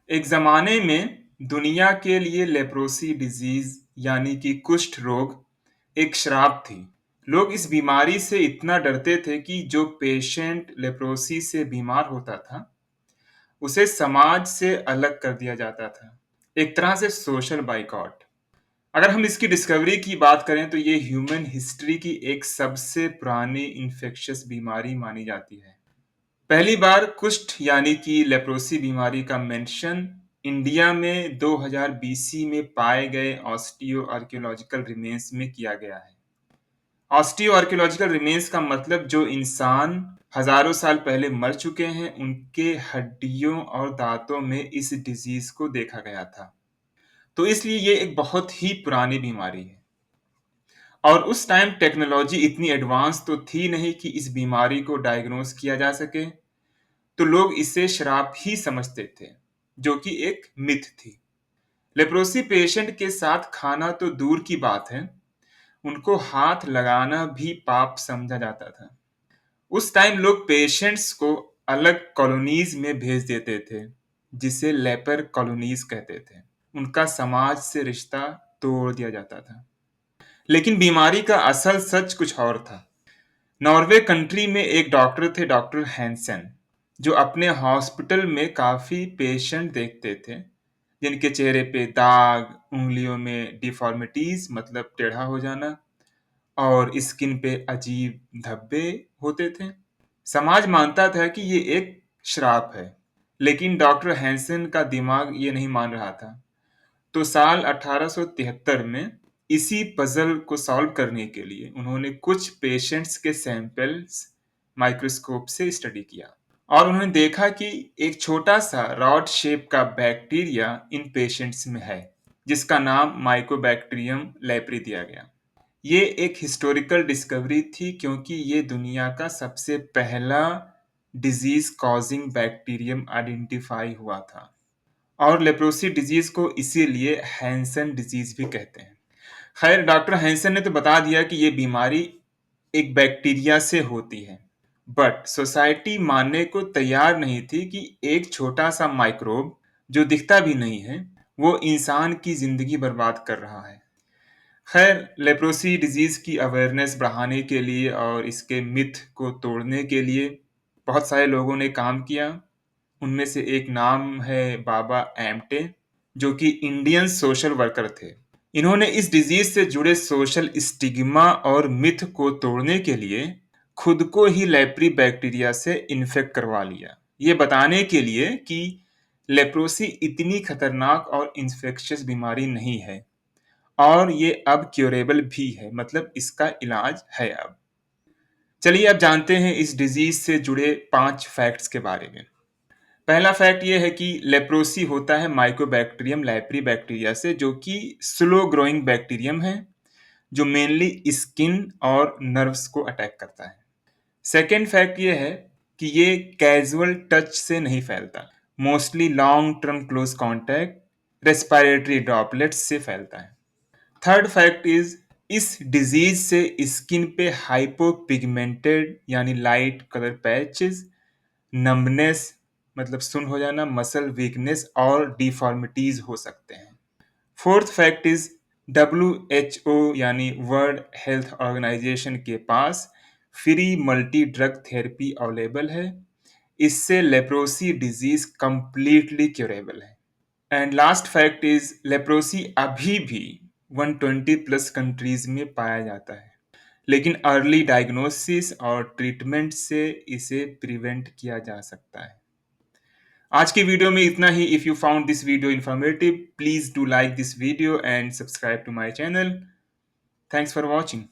एक ज़माने में दुनिया के लिए लेप्रोसी डिजीज़ यानी कि कुष्ठ रोग एक श्राप थी। लोग इस बीमारी से इतना डरते थे कि जो पेशेंट लेप्रोसी से बीमार होता था, उसे समाज से अलग कर दिया जाता था। एक तरह से सोशल बायकॉट। अगर हम इसकी डिस्कवरी की बात करें तो ये ह्यूमन हिस्ट्री की एक सबसे पुरानी इन्फेक्शियस बीमारी मानी जाती है। पहली बार कुष्ठ यानी कि लेप्रोसी बीमारी का मेंशन इंडिया में 2000 बीसी में पाए गए ऑस्टियो आर्कियोलॉजिकल रिमेन्स में किया गया है। ऑस्टियो आर्कियोलॉजिकल रिमेन्स का मतलब जो इंसान हजारों साल पहले मर चुके हैं, उनके हड्डियों और दांतों में इस डिजीज को देखा गया था। तो इसलिए ये एक बहुत ही पुरानी बीमारी है और उस टाइम टेक्नोलॉजी इतनी एडवांस तो थी नहीं कि इस बीमारी को डायग्नोस किया जा सके। तो लोग इसे शराब ही समझते थे, जो कि एक मिथ थी। लेप्रोसी पेशेंट के साथ खाना तो दूर की बात है, उनको हाथ लगाना भी पाप समझा जाता था। उस टाइम लोग पेशेंट्स को अलग कॉलोनीज में भेज देते थे, जिसे लेपर कॉलोनीज कहते थे। उनका समाज से रिश्ता तोड़ दिया जाता था। लेकिन बीमारी का असल सच कुछ और था। नॉर्वे कंट्री में एक डॉक्टर थे, डॉक्टर हैंसन, जो अपने हॉस्पिटल में काफी पेशेंट देखते थे जिनके चेहरे पे दाग, उंगलियों में डिफॉर्मिटीज मतलब टेढ़ा हो जाना और स्किन पे अजीब धब्बे होते थे। समाज मानता था कि ये एक श्राप है, लेकिन डॉक्टर हैंसन का दिमाग ये नहीं मान रहा था। तो साल 1873 में इसी पजल को सॉल्व करने के लिए उन्होंने कुछ पेशेंट्स के सैंपल्स माइक्रोस्कोप से स्टडी किया और उन्होंने देखा कि एक छोटा सा रॉड शेप का बैक्टीरिया इन पेशेंट्स में है, जिसका नाम माइकोबैक्टीरियम लेप्री दिया गया। ये एक हिस्टोरिकल डिस्कवरी थी क्योंकि ये दुनिया का सबसे पहला डिजीज कॉजिंग बैक्टीरियम आइडेंटिफाई हुआ था और लेप्रोसी डिजीज को इसीलिए हैंसन डिजीज भी कहते हैं। खैर, डॉक्टर हैंसन ने तो बता दिया कि ये बीमारी एक बैक्टीरिया से होती है, बट सोसाइटी मानने को तैयार नहीं थी कि एक छोटा सा माइक्रोब जो दिखता भी नहीं है, वो इंसान की जिंदगी बर्बाद कर रहा है। खैर, लेप्रोसी डिजीज की अवेयरनेस बढ़ाने के लिए और इसके मिथ को तोड़ने के लिए बहुत सारे लोगों ने काम किया। उनमें से एक नाम है बाबा एम्टे, जो कि इंडियन सोशल वर्कर थे। इन्होंने इस डिजीज से जुड़े सोशल स्टिग्मा और मिथ को तोड़ने के लिए खुद को ही लेप्री बैक्टीरिया से इन्फेक्ट करवा लिया, ये बताने के लिए कि लेप्रोसी इतनी खतरनाक और इन्फेक्शियस बीमारी नहीं है और ये अब क्योरेबल भी है, मतलब इसका इलाज है अब। चलिए अब जानते हैं इस डिजीज से जुड़े 5 फैक्ट्स के बारे में। पहला फैक्ट ये है कि लेप्रोसी होता है माइकोबैक्टीरियम लेप्री बैक्टीरिया से, जो कि स्लो ग्रोइंग बैक्टीरियम है जो मेनली स्किन और नर्व्स को अटैक करता है। सेकेंड फैक्ट ये है कि ये कैजुअल टच से नहीं फैलता, mostly long term close contact respiratory droplets से फैलता है। थर्ड फैक्ट इज इस डिजीज से स्किन पे हाइपोपिगमेंटेड यानी लाइट कलर पैचेस, नम्बनेस मतलब सुन्न हो जाना, मसल वीकनेस और डिफॉर्मिटीज हो सकते हैं। फोर्थ फैक्ट इज WHO यानी वर्ल्ड हेल्थ ऑर्गेनाइजेशन के पास free multi drug therapy available है। इससे लेप्रोसी डिजीज कंप्लीटली क्योरेबल है। And last fact is leprosy अभी भी 120 प्लस कंट्रीज में पाया जाता है, लेकिन अर्ली डायग्नोसिस और ट्रीटमेंट से इसे प्रिवेंट किया जा सकता है। आज की वीडियो में इतना ही। If you found this video informative, please do like this video and subscribe to my channel. Thanks for watching.